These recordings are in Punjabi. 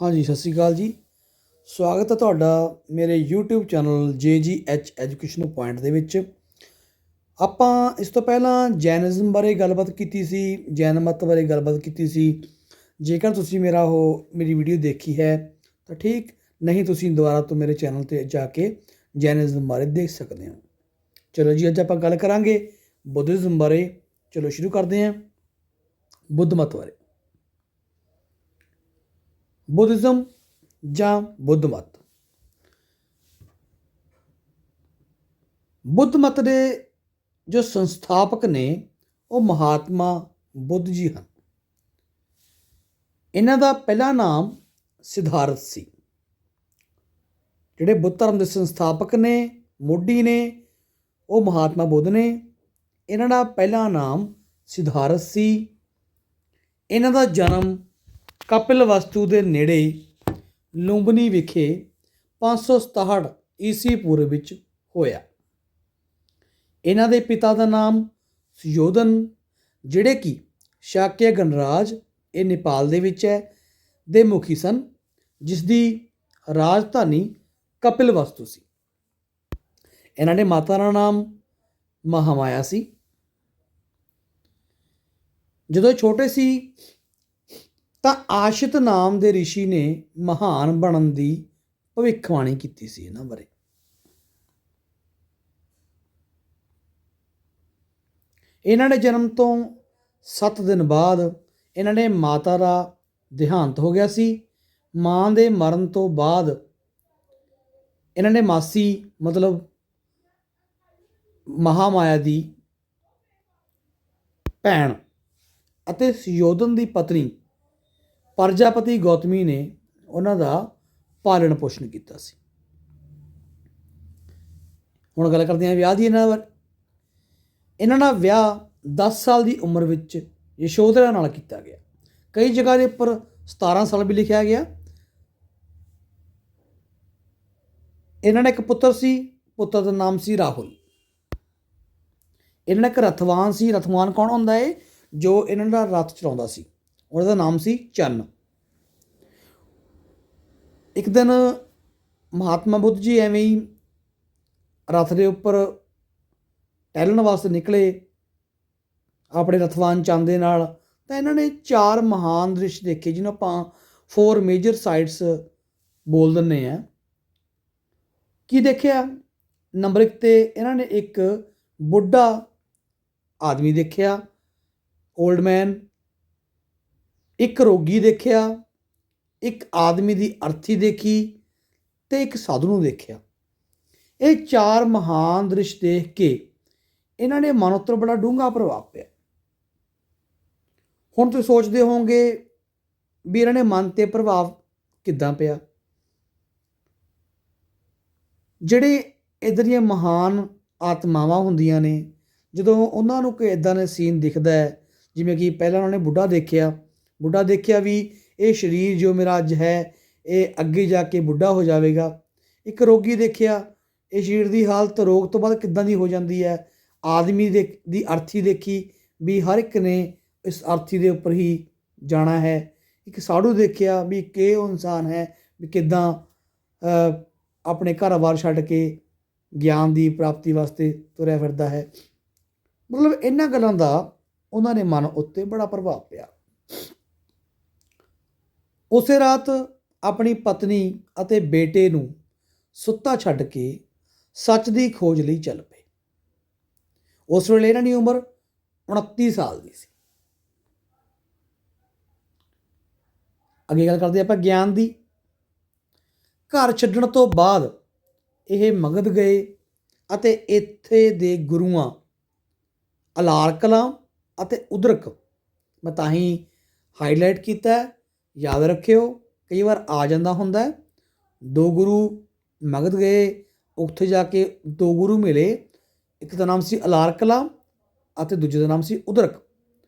हाँ जी, सत श्री अकाल जी। स्वागत है ਤੁਹਾਡਾ ਮੇਰੇ YouTube channel JGH education point ਦੇ ਵਿੱਚ। ਆਪਾਂ ਇਸ ਤੋਂ ਪਹਿਲਾਂ ਜੈਨਿਜ਼ਮ ਬਾਰੇ ਗੱਲਬਾਤ ਕੀਤੀ ਸੀ, ਜੈਨ ਮਤ ਬਾਰੇ ਗੱਲਬਾਤ ਕੀਤੀ ਸੀ। ਜੇਕਰ ਤੁਸੀਂ ਮੇਰੀ ਵੀਡੀਓ ਦੇਖੀ ਹੈ ਤਾਂ ਠੀਕ, ਨਹੀਂ ਤੁਸੀਂ ਦੁਬਾਰਾ ਤੋਂ ਮੇਰੇ ਚੈਨਲ 'ਤੇ ਜਾ ਕੇ ਜੈਨਿਜ਼ਮ ਬਾਰੇ ਦੇਖ ਸਕਦੇ ਹੋ। ਚਲੋ ਜੀ, ਅੱਜ ਆਪਾਂ ਗੱਲ ਕਰਾਂਗੇ ਬੁੱਧਿਜ਼ਮ ਬਾਰੇ। ਚਲੋ ਸ਼ੁਰੂ ਕਰਦੇ ਹਾਂ। ਬੁੱਧ ਮਤ ਬਾਰੇ। ਬੁੱਧਿਜ਼ਮ ਜਾਂ ਬੁੱਧ ਮਤ। ਬੁੱਧ ਮਤ ਦੇ ਜੋ ਸੰਸਥਾਪਕ ਨੇ ਉਹ ਮਹਾਤਮਾ ਬੁੱਧ ਜੀ ਹਨ। ਇਹਨਾਂ ਦਾ ਪਹਿਲਾ ਨਾਮ ਸਿਧਾਰਥ ਸੀ। ਜਿਹੜੇ ਬੁੱਧ ਧਰਮ ਦੇ ਸੰਸਥਾਪਕ ਨੇ, ਮੋਢੀ ਨੇ, ਉਹ ਮਹਾਤਮਾ ਬੁੱਧ ਨੇ। ਇਹਨਾਂ ਦਾ ਪਹਿਲਾ ਨਾਮ ਸਿਧਾਰਥ ਸੀ। ਇਹਨਾਂ ਦਾ ਜਨਮ ਕਪਿਲਵਸਤੂ ਦੇ ਨੇੜੇ ਲੁੰਬਨੀ ਵਿਖੇ 567 ਈਸਵੀ ਪੂਰਵ ਵਿੱਚ ਹੋਇਆ। ਇਹਨਾਂ ਦੇ ਪਿਤਾ ਦਾ ਨਾਮ ਸੁਯੋਧਨ, ਜਿਹੜੇ ਕਿ ਸ਼ਾਕਿਆ ਗਣਰਾਜ, ਇਹ ਨੇਪਾਲ ਦੇ ਵਿੱਚ ਹੈ, ਦੇ ਮੁਖੀ ਸਨ, ਜਿਸ ਦੀ ਰਾਜਧਾਨੀ ਕਪਿਲਵਸਤੂ ਸੀ। ਇਹਨਾਂ ਦੇ ਮਾਤਾ ਦਾ ਨਾਮ ਮਹਾਮਾਇਆ ਸੀ। ਜਦੋਂ ਛੋਟੇ ਸੀ ਤਾਂ ਆਸ਼ਿਤ ਨਾਮ ਦੇ ਰਿਸ਼ੀ ਨੇ ਮਹਾਨ ਬਣਨ ਦੀ ਭਵਿੱਖਬਾਣੀ ਕੀਤੀ ਸੀ ਇਹਨਾਂ ਬਾਰੇ। ਇਹਨਾਂ ਦੇ ਜਨਮ ਤੋਂ 7 ਦਿਨ ਬਾਅਦ ਇਹਨਾਂ ਦੇ ਮਾਤਾ ਦਾ ਦੇਹਾਂਤ ਹੋ ਗਿਆ ਸੀ। ਮਾਂ ਦੇ ਮਰਨ ਤੋਂ ਬਾਅਦ ਇਹਨਾਂ ਨੇ ਮਾਸੀ ਮਤਲਬ ਮਹਾਮਾਇਆ ਦੀ ਭੈਣ ਅਤੇ ਸੁਯੋਧਨ ਦੀ ਪਤਨੀ ਪ੍ਰਜਾਪਤੀ ਗੌਤਮੀ ਨੇ ਉਹਨਾਂ ਦਾ ਪਾਲਣ ਪੋਸ਼ਣ ਕੀਤਾ ਸੀ। ਹੁਣ ਗੱਲ ਕਰਦੇ ਹਾਂ ਵਿਆਹ ਦੀ। ਇਹਨਾਂ ਦਾ ਵਿਆਹ 10 ਸਾਲ ਦੀ ਉਮਰ ਵਿੱਚ ਯਸ਼ੋਧਰਾ ਨਾਲ ਕੀਤਾ ਗਿਆ। ਕਈ ਜਗ੍ਹਾ ਦੇ ਉੱਪਰ 17 ਸਾਲ ਵੀ ਲਿਖਿਆ ਗਿਆ। ਇਹਨਾਂ ਦਾ ਇੱਕ ਪੁੱਤਰ ਸੀ, ਪੁੱਤਰ ਦਾ ਨਾਮ ਸੀ ਰਾਹੁਲ। ਇਹਨਾਂ ਦਾ ਇੱਕ ਰਥਵਾਨ ਸੀ। ਰਥਵਾਨ ਕੌਣ ਹੁੰਦਾ ਹੈ? ਜੋ ਇਹਨਾਂ ਦਾ ਰਥ ਚਲਾਉਂਦਾ ਸੀ, ਉਹਦਾ ਨਾਮ ਸੀ ਚੰਨ। ਇੱਕ ਦਿਨ ਮਹਾਤਮਾ ਬੁੱਧ ਜੀ ਐਵੇਂ ਹੀ ਰਥ ਦੇ ਉੱਪਰ ਟਹਿਲਣ ਵਾਸਤੇ ਨਿਕਲੇ ਆਪਣੇ ਰਥਵਾਨ ਚੰਨ ਦੇ ਨਾਲ। ਤਾਂ ਇਹਨਾਂ ਨੇ 4 ਮਹਾਨ ਦ੍ਰਿਸ਼ ਦੇਖੇ, ਜਿਹਨੂੰ ਆਪਾਂ 4 ਮੇਜਰ ਸਾਈਟਸ ਬੋਲ ਦਿੰਦੇ ਹਾਂ। ਕੀ ਦੇਖਿਆ? ਨੰਬਰ 1 'ਤੇ ਇਹਨਾਂ ਨੇ ਇੱਕ ਬੁੱਢਾ ਆਦਮੀ ਦੇਖਿਆ, ਓਲਡ ਮੈਨ। ਇੱਕ ਰੋਗੀ ਦੇਖਿਆ, ਇੱਕ ਆਦਮੀ ਦੀ ਅਰਥੀ ਦੇਖੀ ਅਤੇ ਇੱਕ ਸਾਧੂ ਨੂੰ ਦੇਖਿਆ। ਇਹ 4 ਮਹਾਨ ਦ੍ਰਿਸ਼ ਦੇਖ ਕੇ ਇਹਨਾਂ ਨੇ ਮਨ ਉੱਤੇ ਬੜਾ ਡੂੰਘਾ ਪ੍ਰਭਾਵ ਪਿਆ। ਹੁਣ ਤੁਸੀਂ ਸੋਚਦੇ ਹੋਵੋਗੇ ਵੀ ਇਹਨਾਂ ਨੇ ਮਨ 'ਤੇ ਪ੍ਰਭਾਵ ਕਿੱਦਾਂ ਪਿਆ। ਜਿਹੜੇ ਇੱਧਰ ਦੀਆਂ ਮਹਾਨ ਆਤਮਾਵਾਂ ਹੁੰਦੀਆਂ ਨੇ, ਜਦੋਂ ਉਹਨਾਂ ਨੂੰ ਕੋਈ ਇੱਦਾਂ ਦਾ ਸੀਨ ਦਿਖਦਾ ਹੈ, ਜਿਵੇਂ ਕਿ ਪਹਿਲਾਂ ਉਹਨਾਂ ਨੇ ਬੁੱਢਾ ਦੇਖਿਆ ਵੀ ਇਹ ਸਰੀਰ ਜੋ ਮੇਰਾ ਅੱਜ ਹੈ ਇਹ ਅੱਗੇ ਜਾ ਕੇ ਬੁੱਢਾ ਹੋ ਜਾਵੇਗਾ। ਇੱਕ ਰੋਗੀ ਦੇਖਿਆ, ਇਹ ਸਰੀਰ ਦੀ ਹਾਲਤ ਰੋਗ ਤੋਂ ਬਾਅਦ ਕਿੱਦਾਂ ਦੀ ਹੋ ਜਾਂਦੀ ਹੈ। ਆਦਮੀ ਦੀ ਅਰਥੀ ਦੇਖੀ ਵੀ ਹਰ ਇੱਕ ਨੇ ਇਸ ਅਰਥੀ ਦੇ ਉੱਪਰ ਹੀ ਜਾਣਾ ਹੈ। ਇੱਕ ਸਾਧੂ ਦੇਖਿਆ ਵੀ ਕਿ ਉਹ ਇਨਸਾਨ ਹੈ ਵੀ ਕਿੱਦਾਂ ਆਪਣੇ ਘਰ-ਬਾਰ ਛੱਡ ਕੇ ਗਿਆਨ ਦੀ ਪ੍ਰਾਪਤੀ ਵਾਸਤੇ ਤੁਰਿਆ ਫਿਰਦਾ ਹੈ। ਮਤਲਬ ਇਹਨਾਂ ਗੱਲਾਂ ਦਾ ਉਹਨਾਂ ਦੇ ਮਨ ਉੱਤੇ ਬੜਾ ਪ੍ਰਭਾਵ ਪਿਆ। ਉਸੇ ਰਾਤ ਆਪਣੀ ਪਤਨੀ ਅਤੇ ਬੇਟੇ ਨੂੰ ਸੁੱਤਾ ਛੱਡ ਕੇ ਸੱਚ ਦੀ ਖੋਜ ਲਈ ਚੱਲ ਪਏ। ਉਸ ਵੇਲੇ ਇਹਨਾਂ ਦੀ ਉਮਰ 29 ਸਾਲ ਦੀ ਸੀ। ਅੱਗੇ ਗੱਲ ਕਰਦੇ ਆਪਾਂ ਗਿਆਨ ਦੀ। ਘਰ ਛੱਡਣ ਤੋਂ ਬਾਅਦ ਇਹ ਮਗਧ ਗਏ ਅਤੇ ਇੱਥੇ ਦੇ ਗੁਰੂਆਂ ਅਲਾਰ ਕਲਾਂ ਅਤੇ ਉਦਰਕ, ਮੈਂ ਤਾਂ ਹੀ ਹਾਈਲਾਈਟ ਕੀਤਾ, ਯਾਦ ਰੱਖਿਓ, ਕਈ ਵਾਰ ਆ ਜਾਂਦਾ ਹੁੰਦਾ। 2 ਗੁਰੂ ਮਗਧ ਗਏ, ਉੱਥੇ ਜਾ ਕੇ 2 ਗੁਰੂ ਮਿਲੇ। ਇੱਕ ਦਾ ਨਾਮ ਸੀ ਅਲਾਰ ਕਲਾਂ ਅਤੇ ਦੂਜੇ ਦਾ ਨਾਮ ਸੀ ਉਦਰਕ।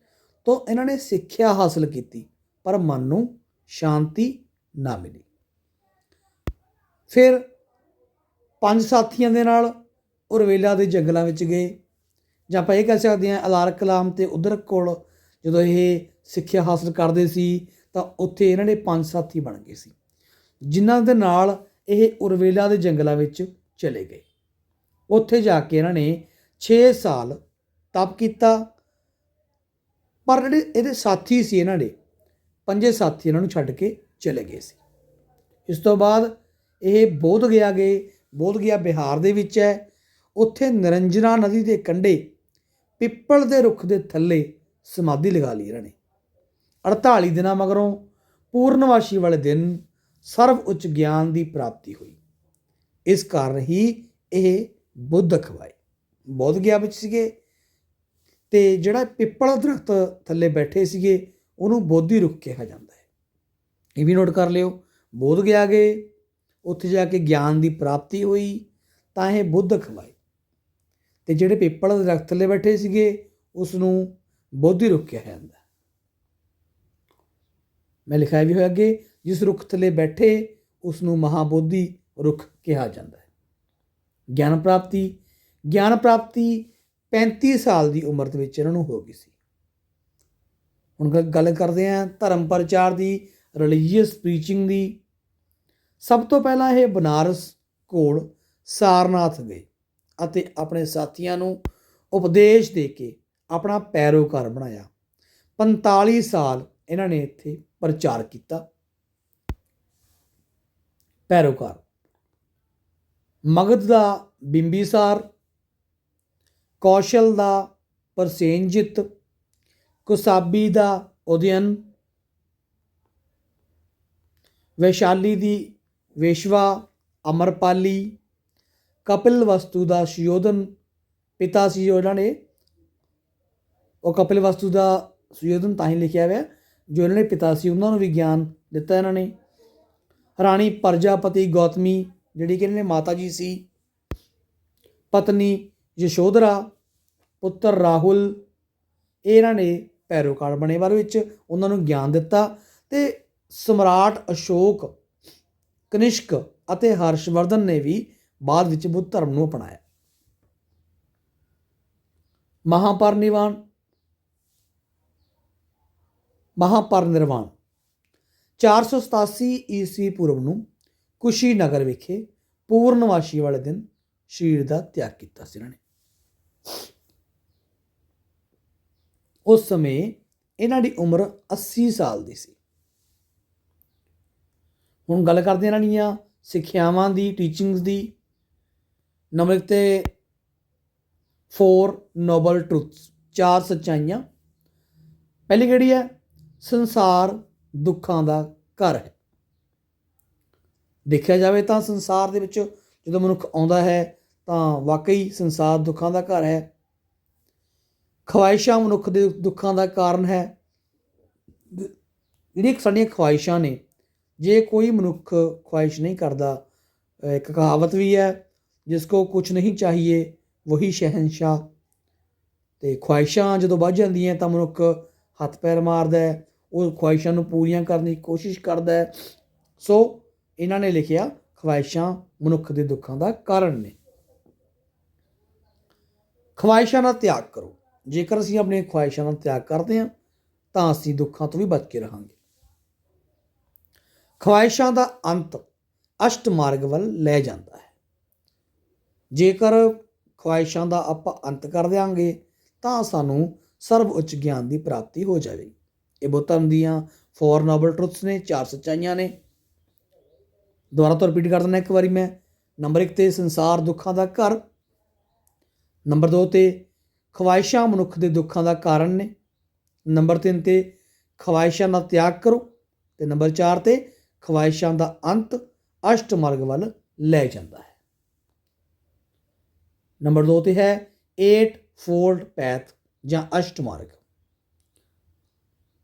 ਤੋਂ ਇਹਨਾਂ ਨੇ ਸਿੱਖਿਆ ਹਾਸਲ ਕੀਤੀ, ਪਰ ਮਨ ਨੂੰ ਸ਼ਾਂਤੀ ਨਾ ਮਿਲੀ। ਫਿਰ 5 ਸਾਥੀਆਂ ਦੇ ਨਾਲ ਉਰਵੇਲਾ ਦੇ ਜੰਗਲਾਂ ਵਿੱਚ ਗਏ, ਜਾਂ ਆਪਾਂ ਇਹ ਕਹਿ ਸਕਦੇ ਹਾਂ ਅਲਾਰ ਕਲਾਮ ਅਤੇ ਉਦਰਕ ਕੋਲ ਜਦੋਂ ਇਹ ਸਿੱਖਿਆ ਹਾਸਲ ਕਰਦੇ ਸੀ ਤਾਂ ਉੱਥੇ ਇਹਨਾਂ ਦੇ 5 ਸਾਥੀ ਬਣ ਗਏ ਸੀ। ਜਿਨ੍ਹਾਂ ਦੇ ਨਾਲ ਇਹ ਉਰਵੇਲਾ ਦੇ ਜੰਗਲਾਂ ਵਿੱਚ ਚਲੇ ਗਏ। ਉੱਥੇ ਜਾ ਕੇ ਇਹਨਾਂ ਨੇ 6 ਸਾਲ ਤਪ ਕੀਤਾ। ਪਰ ਜਿਹੜੇ ਇਹਦੇ ਸਾਥੀ ਸੀ, ਇਹਨਾਂ ਦੇ 5 ਸਾਥੀ ਇਹਨਾਂ ਨੂੰ ਛੱਡ ਕੇ ਚਲੇ ਗਏ ਸੀ। ਇਸ ਤੋਂ ਬਾਅਦ ਇਹ ਬੋਧ ਗਿਆ ਗਏ। ਬੋਧ ਗਿਆ ਬਿਹਾਰ ਦੇ ਵਿੱਚ ਹੈ। ਉੱਥੇ ਨਿਰੰਜਨਾ ਨਦੀ ਦੇ ਕੰਢੇ ਪਿੱਪਲ ਦੇ ਰੁੱਖ ਦੇ ਥੱਲੇ ਸਮਾਧੀ ਲਗਾ ਲਈ ਇਹਨਾਂ ਨੇ। 48 ਦਿਨਾਂ ਮਗਰੋਂ ਪੂਰਨਮਾਸ਼ੀ ਵਾਲੇ ਦਿਨ ਸਰਵ ਉੱਚ ਗਿਆਨ ਦੀ ਪ੍ਰਾਪਤੀ ਹੋਈ। ਇਸ ਕਾਰਨ ਹੀ ਇਹ ਬੁੱਧ ਅਖਵਾਏ। ਬੋਧ ਗਿਆ ਵਿੱਚ ਸੀਗੇ ਤੇ ਜਿਹੜਾ ਪਿੱਪਲ ਦਰਖਤ ਥੱਲੇ ਬੈਠੇ ਸੀਗੇ ਉਹਨੂੰ ਬੋਧੀ ਰੁੱਖ ਕਿਹਾ ਜਾਂਦਾ ਹੈ। ਇਹ ਵੀ ਨੋਟ ਕਰ ਲਿਓ। ਬੋਧ ਗਿਆ ਗਏ, ਉੱਥੇ ਜਾ ਕੇ ਗਿਆਨ ਦੀ ਪ੍ਰਾਪਤੀ ਹੋਈ ਤਾਂ ਇਹ ਬੁੱਧ ਅਖਵਾਏ। ਤੇ ਜਿਹੜੇ ਪਿੱਪਲ ਦੇ ਦਰਖਤ ਥੱਲੇ ਬੈਠੇ ਸੀਗੇ ਉਸ ਨੂੰ ਬੋਧੀ ਰੁੱਖ ਕਿਹਾ ਜਾਂਦਾ। ਮੈਂ ਲਿਖਿਆ ਵੀ ਹੋਇਆ ਅੱਗੇ, ਜਿਸ ਰੁੱਖ ਥੱਲੇ ਬੈਠੇ ਉਸ ਨੂੰ ਮਹਾਬੋਧੀ ਰੁੱਖ ਕਿਹਾ ਜਾਂਦਾ ਹੈ। ਗਿਆਨ ਪ੍ਰਾਪਤੀ 35 ਸਾਲ ਦੀ ਉਮਰ ਦੇ ਵਿੱਚ ਇਹਨਾਂ ਨੂੰ ਹੋ ਗਈ ਸੀ। ਹੁਣ ਗੱਲ ਕਰਦੇ ਹਾਂ ਧਰਮ ਪ੍ਰਚਾਰ ਦੀ, ਰਿਲੀਜੀਅਸ ਪ੍ਰੀਚਿੰਗ ਦੀ। ਸਭ ਤੋਂ ਪਹਿਲਾਂ ਇਹ ਬਨਾਰਸ ਕੋਲ ਸਾਰਨਾਥ ਗਏ ਅਤੇ ਆਪਣੇ ਸਾਥੀਆਂ ਨੂੰ ਉਪਦੇਸ਼ ਦੇ ਕੇ ਆਪਣਾ ਪੈਰੋਕਾਰ ਬਣਾਇਆ। 45 ਸਾਲ ਇਹਨਾਂ ਨੇ ਇੱਥੇ ਪ੍ਰਚਾਰ ਕੀਤਾ। ਪੈਰੋਕਾਰ ਮਗਧ ਦਾ ਬਿੰਬੀਸਾਰ, ਕੌਸ਼ਲ ਦਾ ਪ੍ਰਸੇਨਜਿਤ, ਕੁਸਾਬੀ ਦਾ ਉਦਯਨ, ਵੈਸ਼ਾਲੀ ਦੀ ਵੇਸ਼ਵਾ, ਅਮਰਪਾਲੀ, ਕਪਿਲ ਵਸਤੂ ਦਾ ਸੁਯੋਧਨ ਪਿਤਾ ਸੀ ਜੋ ਇਹਨਾਂ ਨੇ, ਉਹ ਕਪਿਲ ਵਸਤੂ ਦਾ ਸੁਯੋਧਨ ਤਾਂ ਹੀ ਲਿਖਿਆ ਹੋਇਆ ਜੋ ਇਹਨਾਂ ਨੇ ਪਿਤਾ ਸੀ, ਉਹਨਾਂ ਨੂੰ ਵੀ ਗਿਆਨ ਦਿੱਤਾ ਇਹਨਾਂ ਨੇ। ਰਾਣੀ ਪ੍ਰਜਾਪਤੀ ਗੌਤਮੀ ਜਿਹੜੀ ਕਿ ਇਹਨਾਂ ਨੇ ਮਾਤਾ ਜੀ ਸੀ, ਪਤਨੀ ਯਸ਼ੋਧਰਾ, ਪੁੱਤਰ ਰਾਹੁਲ, ਇਹ ਇਹਨਾਂ ਨੇ ਪੈਰੋਕਾਰ ਬਣੇ। ਬਾਅਦ ਵਿੱਚ ਉਹਨਾਂ ਨੂੰ ਗਿਆਨ ਦਿੱਤਾ ਤੇ ਸਮਰਾਟ ਅਸ਼ੋਕ, ਕਨਿਸ਼ਕ ਅਤੇ ਹਰਸ਼ਵਰਧਨ ਨੇ ਵੀ ਬਾਅਦ ਵਿੱਚ ਬੁੱਧ ਧਰਮ ਨੂੰ ਅਪਣਾਇਆ। ਮਹਾਪਰਿਨਿਰਵਾਣ 487 ਈਸਵੀ ਪੂਰਵ ਨੂੰ ਕੁਸ਼ੀਨਗਰ ਵਿਖੇ ਪੂਰਨਮਾਸ਼ੀ ਵਾਲੇ ਦਿਨ ਸਰੀਰ ਦਾ ਤਿਆਗ ਕੀਤਾ ਸੀ ਇਹਨਾਂ ਨੇ। ਉਸ ਸਮੇਂ ਇਹਨਾਂ ਦੀ ਉਮਰ 80 ਸਾਲ ਦੀ ਸੀ। ਹੁਣ ਗੱਲ ਕਰਦੇ ਇਹਨਾਂ ਦੀਆਂ ਸਿੱਖਿਆਵਾਂ ਦੀ, ਟੀਚਿੰਗਸ ਦੀ। ਨੰਬਰ ਤੇ 4 ਨੋਬਲ ਟਰੂਥਸ, 4 ਸੱਚਾਈਆਂ। ਪਹਿਲੀ ਕਿਹੜੀ ਹੈ? ਸੰਸਾਰ ਦੁੱਖਾਂ ਦਾ ਘਰ ਹੈ। ਦੇਖਿਆ ਜਾਵੇ ਤਾਂ ਸੰਸਾਰ ਦੇ ਵਿੱਚ ਜਦੋਂ ਮਨੁੱਖ ਆਉਂਦਾ ਹੈ ਤਾਂ ਵਾਕਈ ਸੰਸਾਰ ਦੁੱਖਾਂ ਦਾ ਘਰ ਹੈ। ਖਵਾਇਸ਼ਾਂ ਮਨੁੱਖ ਦੇ ਦੁੱਖਾਂ ਦਾ ਕਾਰਨ ਹੈ। ਜਿਹੜੀਆਂ ਸਾਡੀਆਂ ਖਵਾਇਸ਼ਾਂ ਨੇ, ਜੇ ਕੋਈ ਮਨੁੱਖ ਖਵਾਇਸ਼ ਨਹੀਂ ਕਰਦਾ, ਇੱਕ ਕਹਾਵਤ ਵੀ ਹੈ, ਜਿਸ ਕੋ ਕੁਛ ਨਹੀਂ ਚਾਹੀਏ ਵਹੀ ਸ਼ਹਿਨशाह। ਅਤੇ ਖਵਾਇਸ਼ਾਂ ਜਦੋਂ ਵੱਧ ਜਾਂਦੀਆਂ ਤਾਂ ਮਨੁੱਖ ਹੱਥ ਪੈਰ ਮਾਰਦਾ ਹੈ, ਉਹ ਖਵਾਇਸ਼ਾਂ ਨੂੰ ਪੂਰੀਆਂ ਕਰਨ ਦੀ ਕੋਸ਼ਿਸ਼ ਕਰਦਾ ਹੈ। ਸੋ ਇਹਨਾਂ ਨੇ ਲਿਖਿਆ ਖਵਾਇਸ਼ਾਂ ਮਨੁੱਖ ਦੇ ਦੁੱਖਾਂ ਦਾ ਕਾਰਨ ਨੇ। ਖਵਾਇਸ਼ਾਂ ਦਾ ਤਿਆਗ ਕਰੋ। ਜੇਕਰ ਅਸੀਂ ਆਪਣੀਆਂ ਖਵਾਇਸ਼ਾਂ ਦਾ ਤਿਆਗ ਕਰਦੇ ਹਾਂ ਤਾਂ ਅਸੀਂ ਦੁੱਖਾਂ ਤੋਂ ਵੀ ਬਚ ਕੇ ਰਹਾਂਗੇ। ਖਵਾਇਸ਼ਾਂ ਦਾ ਅੰਤ ਅਸ਼ਟ ਮਾਰਗ ਵੱਲ ਲੈ ਜਾਂਦਾ ਹੈ। ਜੇਕਰ ਖਵਾਇਸ਼ਾਂ ਦਾ ਆਪਾਂ ਅੰਤ ਕਰ ਦਿਆਂਗੇ ਤਾਂ ਸਾਨੂੰ ਸਰਵ ਉੱਚ ਗਿਆਨ ਦੀ ਪ੍ਰਾਪਤੀ ਹੋ ਜਾਵੇਗੀ। ਇਹ ਬੁੱਧ ਧਰਮ ਦੀਆਂ 4 ਨੋਬਲ ਟਰੁਥਸ ਨੇ, 4 ਸੱਚਾਈਆਂ ਨੇ। ਦੁਬਾਰਾ ਤੋਂ ਰਿਪੀਟ ਕਰ ਦਿੰਦਾ ਇੱਕ ਵਾਰੀ ਮੈਂ। ਨੰਬਰ 1 ਤੇ ਸੰਸਾਰ ਦੁੱਖਾਂ ਦਾ ਘਰ। ਨੰਬਰ 2 ਤੇ ਖਵਾਇਸ਼ਾਂ ਮਨੁੱਖ ਦੇ ਦੁੱਖਾਂ ਦਾ ਕਾਰਨ ਨੇ। ਨੰਬਰ 3 ਤੇ ਖਵਾਇਸ਼ਾਂ ਦਾ ਤਿਆਗ ਕਰੋ। ਅਤੇ ਨੰਬਰ 4 ਤੇ ਖਵਾਇਸ਼ਾਂ ਦਾ ਅੰਤ ਅਸ਼ਟ ਮਾਰਗ ਵੱਲ ਲੈ ਜਾਂਦਾ ਹੈ। ਨੰਬਰ 2 ਤੇ ਹੈ 8 ਫੋਲਡ ਪੈਥ ਜਾਂ ਅਸ਼ਟ ਮਾਰਗ।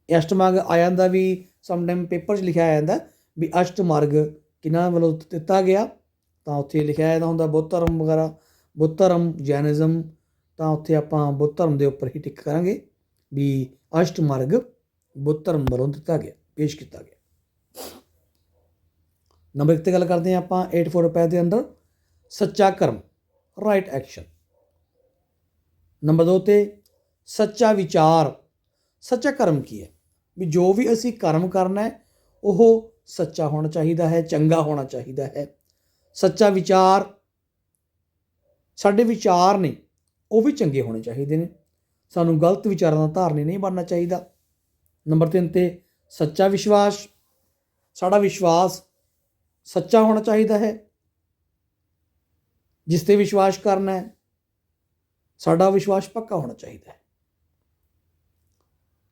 ਇਹ ਅਸ਼ਟ ਮਾਰਗ ਆ ਜਾਂਦਾ ਵੀ ਸਮਟਾਈਮ ਪੇਪਰ 'ਚ ਲਿਖਿਆ ਆ ਜਾਂਦਾ ਵੀ ਅਸ਼ਟ ਮਾਰਗ ਕਿਹਨਾਂ ਵੱਲੋਂ ਦਿੱਤਾ ਗਿਆ, ਤਾਂ ਉੱਥੇ ਲਿਖਿਆ ਜਾਂਦਾ ਹੁੰਦਾ ਬੁੱਧ ਧਰਮ ਵਗੈਰਾ, ਬੁੱਧ ਧਰਮ, ਜੈਨਿਜ਼ਮ, ਤਾਂ ਉੱਥੇ ਆਪਾਂ ਬੁੱਧ ਧਰਮ ਦੇ ਉੱਪਰ ਹੀ ਟਿਕ ਕਰਾਂਗੇ ਵੀ ਅਸ਼ਟ ਮਾਰਗ ਬੁੱਧ ਧਰਮ ਵੱਲੋਂ ਦਿੱਤਾ ਗਿਆ, ਪੇਸ਼ ਕੀਤਾ ਗਿਆ। ਨੰਬਰ 1 'ਤੇ ਗੱਲ ਕਰਦੇ ਹਾਂ ਆਪਾਂ 8 ਫੋਲਡ ਪੈਥ ਦੇ ਅੰਦਰ ਸੱਚਾ ਕਰਮ, ਰਾਈਟ ਐਕਸ਼ਨ। ਨੰਬਰ 2 'ਤੇ ਸੱਚਾ ਵਿਚਾਰ। ਸੱਚਾ ਕਰਮ ਕੀ ਹੈ? ਵੀ ਜੋ ਵੀ ਅਸੀਂ ਕਰਮ ਕਰਨਾ ਹੈ ਉਹ ਸੱਚਾ ਹੋਣਾ ਚਾਹੀਦਾ ਹੈ, ਚੰਗਾ ਹੋਣਾ ਚਾਹੀਦਾ ਹੈ। ਸੱਚਾ ਵਿਚਾਰ, ਸਾਡੇ ਵਿਚਾਰ ਨੇ ਉਹ ਵੀ ਚੰਗੇ ਹੋਣੇ ਚਾਹੀਦੇ ਨੇ। ਸਾਨੂੰ ਗਲਤ ਵਿਚਾਰਾਂ ਦਾ ਧਾਰਨੀ ਨਹੀਂ ਬਣਨਾ ਚਾਹੀਦਾ। ਨੰਬਰ 3 'ਤੇ ਸੱਚਾ ਵਿਸ਼ਵਾਸ, ਸਾਡਾ ਵਿਸ਼ਵਾਸ ਸੱਚਾ ਹੋਣਾ ਚਾਹੀਦਾ ਹੈ। ਜਿਸ 'ਤੇ ਵਿਸ਼ਵਾਸ ਕਰਨਾ ਹੈ, ਸਾਡਾ ਵਿਸ਼ਵਾਸ ਪੱਕਾ ਹੋਣਾ ਚਾਹੀਦਾ ਹੈ।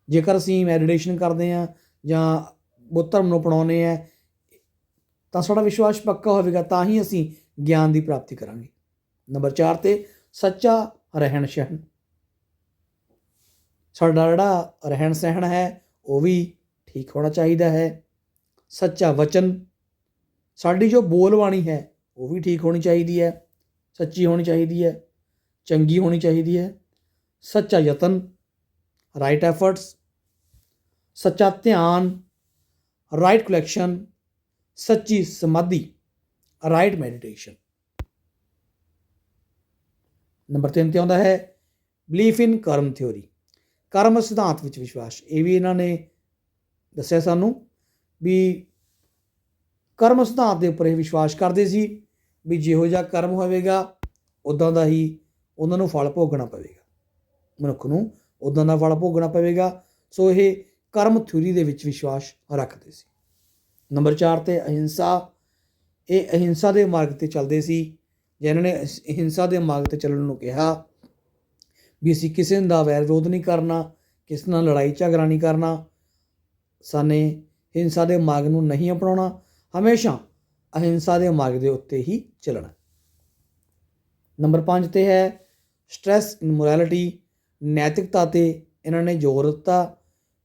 ਜੇਕਰ ਅਸੀਂ ਮੈਡੀਟੇਸ਼ਨ ਕਰਦੇ ਹਾਂ ਜਾਂ ਬੁੱਧ ਧਰਮ ਨੂੰ ਅਪਣਾਉਂਦੇ ਹਾਂ ਤਾਂ ਸਾਡਾ ਵਿਸ਼ਵਾਸ ਪੱਕਾ ਹੋਵੇਗਾ, ਤਾਂ ਹੀ ਅਸੀਂ ਗਿਆਨ ਦੀ ਪ੍ਰਾਪਤੀ ਕਰਾਂਗੇ। ਨੰਬਰ 4 'ਤੇ ਸੱਚਾ ਰਹਿਣ ਸਹਿਣ, ਸਾਡਾ ਜਿਹੜਾ ਰਹਿਣ ਸਹਿਣ ਹੈ ਉਹ ਵੀ ਠੀਕ ਹੋਣਾ ਚਾਹੀਦਾ ਹੈ। ਸੱਚਾ ਵਚਨ, ਸਾਡੀ ਜੋ ਬੋਲਬਾਣੀ ਹੈ ਉਹ ਵੀ ਠੀਕ ਹੋਣੀ ਚਾਹੀਦੀ ਹੈ, ਸੱਚੀ ਹੋਣੀ ਚਾਹੀਦੀ ਹੈ, ਚੰਗੀ ਹੋਣੀ ਚਾਹੀਦੀ ਹੈ। ਸੱਚਾ ਯਤਨ, ਰਾਈਟ ਐਫਰਟਸ, ਸੱਚਾ ਧਿਆਨ, ਰਾਈਟ ਕਲੈਕਸ਼ਨ, ਸੱਚੀ ਸਮਾਧੀ, ਰਾਈਟ ਮੈਡੀਟੇਸ਼ਨ। ਨੰਬਰ 3 'ਤੇ ਆਉਂਦਾ ਹੈ ਬਲੀਫ ਇਨ ਕਰਮ ਥਿਓਰੀ, ਕਰਮ ਸਿਧਾਂਤ ਵਿੱਚ ਵਿਸ਼ਵਾਸ। ਇਹ ਵੀ ਇਹਨਾਂ ਨੇ ਦੱਸਿਆ ਸਾਨੂੰ ਵੀ ਕਰਮ ਸਿਧਾਂਤ ਦੇ ਉੱਪਰ ਇਹ ਵਿਸ਼ਵਾਸ ਕਰਦੇ ਸੀ ਵੀ ਜਿਹੋ ਜਿਹਾ ਕਰਮ ਹੋਵੇਗਾ ਉੱਦਾਂ ਦਾ ਹੀ ਉਹਨਾਂ ਨੂੰ ਫਲ ਭੋਗਣਾ ਪਵੇਗਾ, ਮਨੁੱਖ ਨੂੰ ਉੱਦਾਂ ਦਾ ਫਲ ਭੋਗਣਾ ਪਵੇਗਾ। ਸੋ ਇਹ ਕਰਮ ਥਿਊਰੀ ਦੇ ਵਿੱਚ ਵਿਸ਼ਵਾਸ ਰੱਖਦੇ ਸੀ। ਨੰਬਰ 4 'ਤੇ ਅਹਿੰਸਾ, ਇਹ ਅਹਿੰਸਾ ਦੇ ਮਾਰਗ 'ਤੇ ਚੱਲਦੇ ਸੀ। ਜਿਹਨਾਂ ਨੇ ਅਹਿੰਸਾ ਦੇ ਮਾਰਗ 'ਤੇ ਚੱਲਣ ਨੂੰ ਕਿਹਾ ਵੀ ਅਸੀਂ ਕਿਸੇ ਦਾ ਵੈਰ ਵਿਰੋਧ ਨਹੀਂ ਕਰਨਾ, ਕਿਸੇ ਨਾਲ ਲੜਾਈ ਝਗੜਾ ਨਹੀਂ ਕਰਨਾ, ਸਾਨੇ ਹਿੰਸਾ ਦੇ ਮਾਰਗ ਨੂੰ ਨਹੀਂ ਅਪਣਾਉਣਾ, ਹਮੇਸ਼ਾ ਅਹਿੰਸਾ ਦੇ ਮਾਰਗ ਦੇ ਉੱਤੇ ਹੀ ਚੱਲਣਾ। ਨੰਬਰ 5 'ਤੇ ਹੈ ਸਟ੍ਰੈਸ ਇਨ ਮੋਰੈਲਿਟੀ, ਨੈਤਿਕਤਾ 'ਤੇ ਇਹਨਾਂ ਨੇ ਜ਼ੋਰ ਦਿੱਤਾ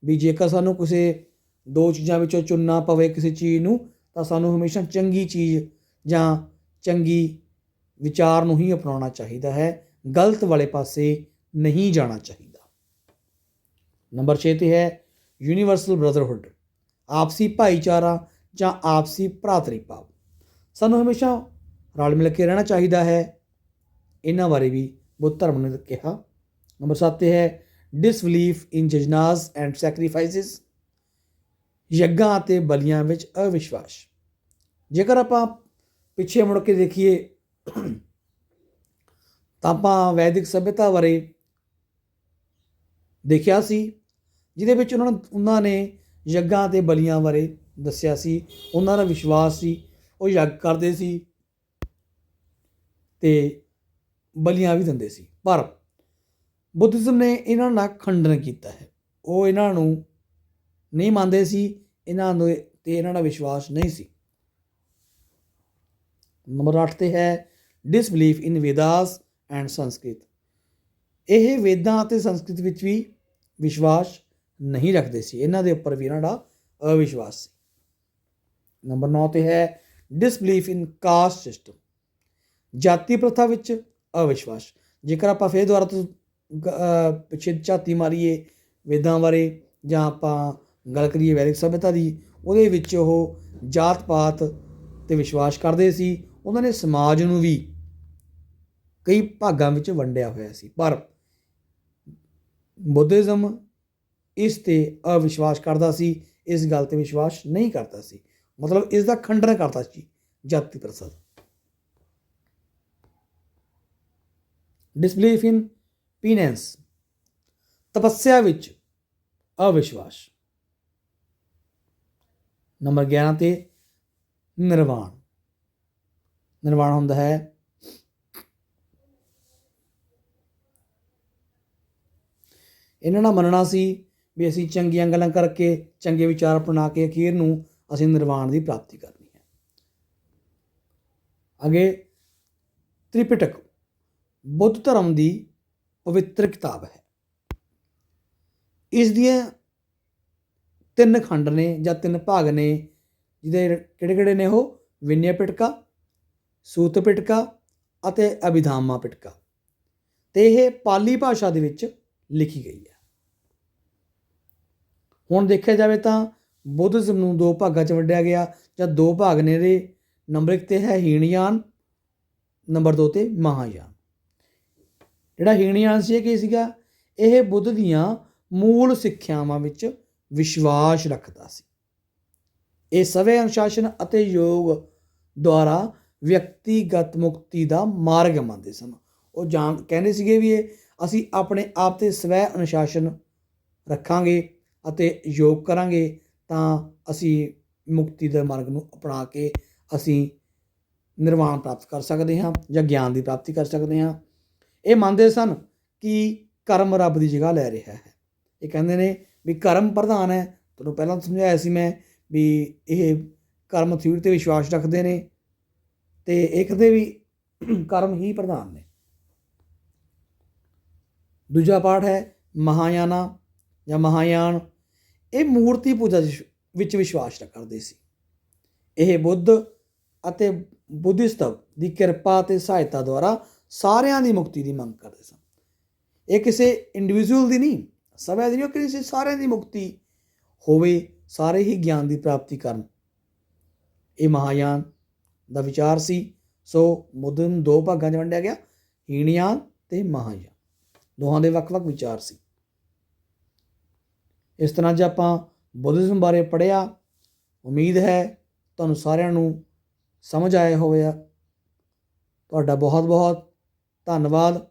ਵੀ ਜੇਕਰ ਸਾਨੂੰ ਕਿਸੇ ਦੋ ਚੀਜ਼ਾਂ ਵਿੱਚੋਂ ਚੁਣਨਾ ਪਵੇ ਕਿਸੇ ਚੀਜ਼ ਨੂੰ, ਤਾਂ ਸਾਨੂੰ ਹਮੇਸ਼ਾ ਚੰਗੀ ਚੀਜ਼ ਜਾਂ ਚੰਗੀ ਵਿਚਾਰ ਨੂੰ ਹੀ ਅਪਣਾਉਣਾ ਚਾਹੀਦਾ ਹੈ, ਗਲਤ ਵਾਲੇ ਪਾਸੇ ਨਹੀਂ ਜਾਣਾ ਚਾਹੀਦਾ। ਨੰਬਰ 6 'ਤੇ ਹੈ ਯੂਨੀਵਰਸਲ ਬ੍ਰਦਰਹੁੱਡ, ਆਪਸੀ ਭਾਈਚਾਰਾ ਜਾਂ ਆਪਸੀ ਭਰਾਤਰੀ ਭਾਵ। ਸਾਨੂੰ ਹਮੇਸ਼ਾ ਰਲ ਮਿਲ ਕੇ ਰਹਿਣਾ ਚਾਹੀਦਾ ਹੈ, ਇਹਨਾਂ ਬਾਰੇ ਵੀ ਬੁੱਧ ਧਰਮ ਨੇ ਕਿਹਾ। ਨੰਬਰ 7 'ਤੇ ਹੈ ਡਿਸਬਲੀਫ ਇਨ ਯਜਨਾਸ ਐਂਡ ਸੈਕਰੀਫਾਈਸਿਸ, ਯੱਗਾਂ ਅਤੇ ਬਲੀਆਂ ਵਿੱਚ ਅਵਿਸ਼ਵਾਸ। ਜੇਕਰ ਆਪਾਂ ਪਿੱਛੇ ਮੁੜ ਕੇ ਦੇਖੀਏ ਤਾਂ ਆਪਾਂ ਵੈਦਿਕ ਸੱਭਿਅਤਾ ਬਾਰੇ ਦੇਖਿਆ ਸੀ, ਜਿਹਦੇ ਵਿੱਚ ਉਹਨਾਂ ਨੇ ਯੱਗਾਂ ਅਤੇ ਬਲੀਆਂ ਬਾਰੇ ਦੱਸਿਆ ਸੀ। ਉਹਨਾਂ ਦਾ ਵਿਸ਼ਵਾਸ ਸੀ, ਉਹ ਯੱਗ ਕਰਦੇ ਸੀ ਅਤੇ ਬਲੀਆਂ ਵੀ ਦਿੰਦੇ ਸੀ। ਪਰ ਬੁੱਧਿਜ਼ਮ ਨੇ ਇਹਨਾਂ ਦਾ ਖੰਡਨ ਕੀਤਾ ਹੈ, ਉਹ ਇਹਨਾਂ ਨੂੰ ਨਹੀਂ ਮੰਨਦੇ ਸੀ, ਇਹਨਾਂ ਨੂੰ ਅਤੇ ਇਹਨਾਂ ਦਾ ਵਿਸ਼ਵਾਸ ਨਹੀਂ ਸੀ। ਨੰਬਰ 8 'ਤੇ ਹੈ ਡਿਸਬਲੀਫ ਇਨ ਵੇਦਾਸ ਐਂਡ ਸੰਸਕ੍ਰਿਤ, ਇਹ ਵੇਦਾਂ ਅਤੇ ਸੰਸਕ੍ਰਿਤ ਵਿੱਚ ਵੀ ਵਿਸ਼ਵਾਸ ਨਹੀਂ ਰੱਖਦੇ ਸੀ, ਇਹਨਾਂ ਦੇ ਉੱਪਰ ਵੀ ਇਹਨਾਂ ਦਾ ਅਵਿਸ਼ਵਾਸ ਸੀ। ਨੰਬਰ 9 'ਤੇ ਹੈ ਡਿਸਬਲੀਫ ਇਨ ਕਾਸਟ ਸਿਸਟਮ, ਜਾਤੀ ਪ੍ਰਥਾ ਵਿੱਚ ਅਵਿਸ਼ਵਾਸ। ਜੇਕਰ ਆਪਾਂ ਫਿਰ ਦੁਬਾਰਾ ਤੋਂ ਪਿੱਛੇ ਝਾਤੀ ਮਾਰੀਏ ਵੇਦਾਂ ਬਾਰੇ ਜਾਂ ਆਪਾਂ ਗੱਲ ਕਰੀਏ ਵੈਦਿਕ ਸੱਭਿਅਤਾ ਦੀ, ਉਹਦੇ ਵਿੱਚ ਉਹ ਜਾਤ ਪਾਤ 'ਤੇ ਵਿਸ਼ਵਾਸ ਕਰਦੇ ਸੀ। ਉਹਨਾਂ ਨੇ ਸਮਾਜ ਨੂੰ ਵੀ ਕਈ ਭਾਗਾਂ ਵਿੱਚ ਵੰਡਿਆ ਹੋਇਆ ਸੀ, ਪਰ ਬੁੱਧਿਜ਼ਮ ਇਸ 'ਤੇ ਅਵਿਸ਼ਵਾਸ ਕਰਦਾ ਸੀ, ਇਸ ਗੱਲ 'ਤੇ ਵਿਸ਼ਵਾਸ ਨਹੀਂ ਕਰਦਾ ਸੀ, ਮਤਲਬ ਇਸ ਦਾ ਖੰਡਨ ਕਰਦਾ ਸੀ ਜਾਤੀ ਪ੍ਰਥਾ ਦਾ। ਡਿਸਬਲੀਫ ਇਨ ਪੀਨੈਂਸ, ਤਪੱਸਿਆ ਵਿੱਚ ਅਵਿਸ਼ਵਾਸ। ਨੰਬਰ 11 'ਤੇ ਨਿਰਵਾਣ, ਨਿਰਵਾਣ ਹੁੰਦਾ ਹੈ ਇਹਨਾਂ ਦਾ ਮੰਨਣਾ ਸੀ ਵੀ ਅਸੀਂ ਚੰਗੀਆਂ ਗੱਲਾਂ ਕਰਕੇ, ਚੰਗੇ ਵਿਚਾਰ ਅਪਣਾ ਕੇ ਅਖੀਰ ਨੂੰ ਅਸੀਂ ਨਿਰਵਾਣ ਦੀ ਪ੍ਰਾਪਤੀ ਕਰਨੀ ਹੈ। ਅੱਗੇ ਤ੍ਰਿਪਿਟਕ ਬੁੱਧ ਧਰਮ ਦੀ ਪਵਿੱਤਰ ਕਿਤਾਬ ਹੈ। ਇਸ ਦੀਆਂ 3 ਖੰਡ ਨੇ ਜਾਂ 3 ਭਾਗ ਨੇ, ਜਿਹਦੇ ਕਿਹੜੇ ਕਿਹੜੇ ਨੇ ਉਹ ਵਿਨਯ ਪਿਟਕਾ, ਸੂਤ ਪਿਟਕਾ ਅਤੇ ਅਭਿਧਾਮਾ ਪਿਟਕਾ, ਅਤੇ ਇਹ ਪਾਲੀ ਭਾਸ਼ਾ ਦੇ ਵਿੱਚ ਲਿਖੀ ਗਈ ਹੈ। ਹੁਣ ਦੇਖਿਆ ਜਾਵੇ ਤਾਂ ਬੁੱਧਿਜ਼ਮ ਨੂੰ 2 ਭਾਗਾਂ 'ਚ ਵੰਡਿਆ ਗਿਆ, ਜਾਂ 2 ਭਾਗ ਨੇ ਇਹਦੇ। ਨੰਬਰ 1 'ਤੇ ਹੈ ਹੀਣਯਾਨ, ਨੰਬਰ 2 'ਤੇ ਮਹਾਯਾਨ। ਜਿਹੜਾ ਹੀਣਯਾਨ ਸੀ ਇਹ ਕੀ ਸੀਗਾ, ਇਹ ਬੁੱਧ ਦੀਆਂ ਮੂਲ ਸਿੱਖਿਆਵਾਂ ਵਿੱਚ ਵਿਸ਼ਵਾਸ ਰੱਖਦਾ ਸੀ। ਇਹ ਸਵੈ ਅਨੁਸ਼ਾਸਨ ਅਤੇ ਯੋਗ ਦੁਆਰਾ ਵਿਅਕਤੀਗਤ ਮੁਕਤੀ ਦਾ ਮਾਰਗ ਮੰਨਦੇ ਸਨ। ਉਹ ਕਹਿੰਦੇ ਸੀਗੇ ਵੀ ਅਸੀਂ ਆਪਣੇ ਆਪ 'ਤੇ ਸਵੈ ਅਨੁਸ਼ਾਸਨ ਰੱਖਾਂਗੇ ਅਤੇ ਯੋਗ ਕਰਾਂਗੇ ਤਾਂ ਅਸੀਂ ਮੁਕਤੀ ਦੇ ਮਾਰਗ ਨੂੰ ਅਪਣਾ ਕੇ ਅਸੀਂ ਨਿਰਵਾਣ ਪ੍ਰਾਪਤ ਕਰ ਸਕਦੇ ਹਾਂ ਜਾਂ ਗਿਆਨ ਦੀ ਪ੍ਰਾਪਤੀ ਕਰ ਸਕਦੇ ਹਾਂ। ਇਹ ਮੰਨਦੇ ਸਨ ਕਿ ਕਰਮ ਰੱਬ ਦੀ ਜਗ੍ਹਾ ਲੈ ਰਿਹਾ ਹੈ। ਇਹ ਕਹਿੰਦੇ ਨੇ ਵੀ ਕਰਮ ਪ੍ਰਧਾਨ ਹੈ। ਤੁਹਾਨੂੰ ਪਹਿਲਾਂ ਸਮਝਾਇਆ ਸੀ ਮੈਂ ਵੀ ਇਹ ਕਰਮ ਥਿਊਰੀ 'ਤੇ ਵਿਸ਼ਵਾਸ ਰੱਖਦੇ ਨੇ ਅਤੇ ਇਹ ਕਹਿੰਦੇ ਵੀ ਕਰਮ ਹੀ ਪ੍ਰਧਾਨ ਨੇ। ਦੂਜਾ ਪਾਠ ਹੈ ਮਹਾਯਾਨਾ ਜਾਂ ਮਹਾਯਾਨ। ਇਹ ਮੂਰਤੀ ਪੂਜਾ ਵਿੱਚ ਵਿਸ਼ਵਾਸ ਕਰਦੇ ਸੀ। ਇਹ ਬੁੱਧ ਅਤੇ ਬੁੱਧਿਸਟ ਦੀ ਕਿਰਪਾ ਅਤੇ ਸਹਾਇਤਾ ਦੁਆਰਾ ਸਾਰਿਆਂ ਦੀ ਮੁਕਤੀ ਦੀ ਮੰਗ ਕਰਦੇ ਸਨ। ਇਹ ਕਿਸੇ ਇੰਡੀਵਿਜੂਅਲ ਦੀ ਨਹੀਂ, ਸਭਾ ਦੀ ਨਹੀਂ, ਕਿਸੇ ਸਾਰਿਆਂ ਦੀ ਮੁਕਤੀ ਹੋਵੇ, ਸਾਰੇ ਹੀ ਗਿਆਨ ਦੀ ਪ੍ਰਾਪਤੀ ਕਰਨ। ਇਹ ਮਹਾਯਾਨ ਦਾ ਵਿਚਾਰ ਸੀ। ਸੋ ਬੁੱਧ ਨੂੰ ਦੋ ਭਾਗਾਂ 'ਚ ਵੰਡਿਆ ਗਿਆ, ਹੀਣਯਾਨ ਅਤੇ ਮਹਾਯਾਨ। ਦੋਹਾਂ ਦੇ ਵੱਖ ਵੱਖ ਵਿਚਾਰ ਸੀ। ਇਸ ਤਰ੍ਹਾਂ ਜੇ ਆਪਾਂ ਬੁੱਧਿਜ਼ਮ ਬਾਰੇ ਪੜ੍ਹਿਆ, ਉਮੀਦ ਹੈ ਤੁਹਾਨੂੰ ਸਾਰਿਆਂ ਨੂੰ ਸਮਝ ਆਇਆ ਹੋਵੇਗਾ। ਤੁਹਾਡਾ ਬਹੁਤ ਬਹੁਤ ਧੰਨਵਾਦ।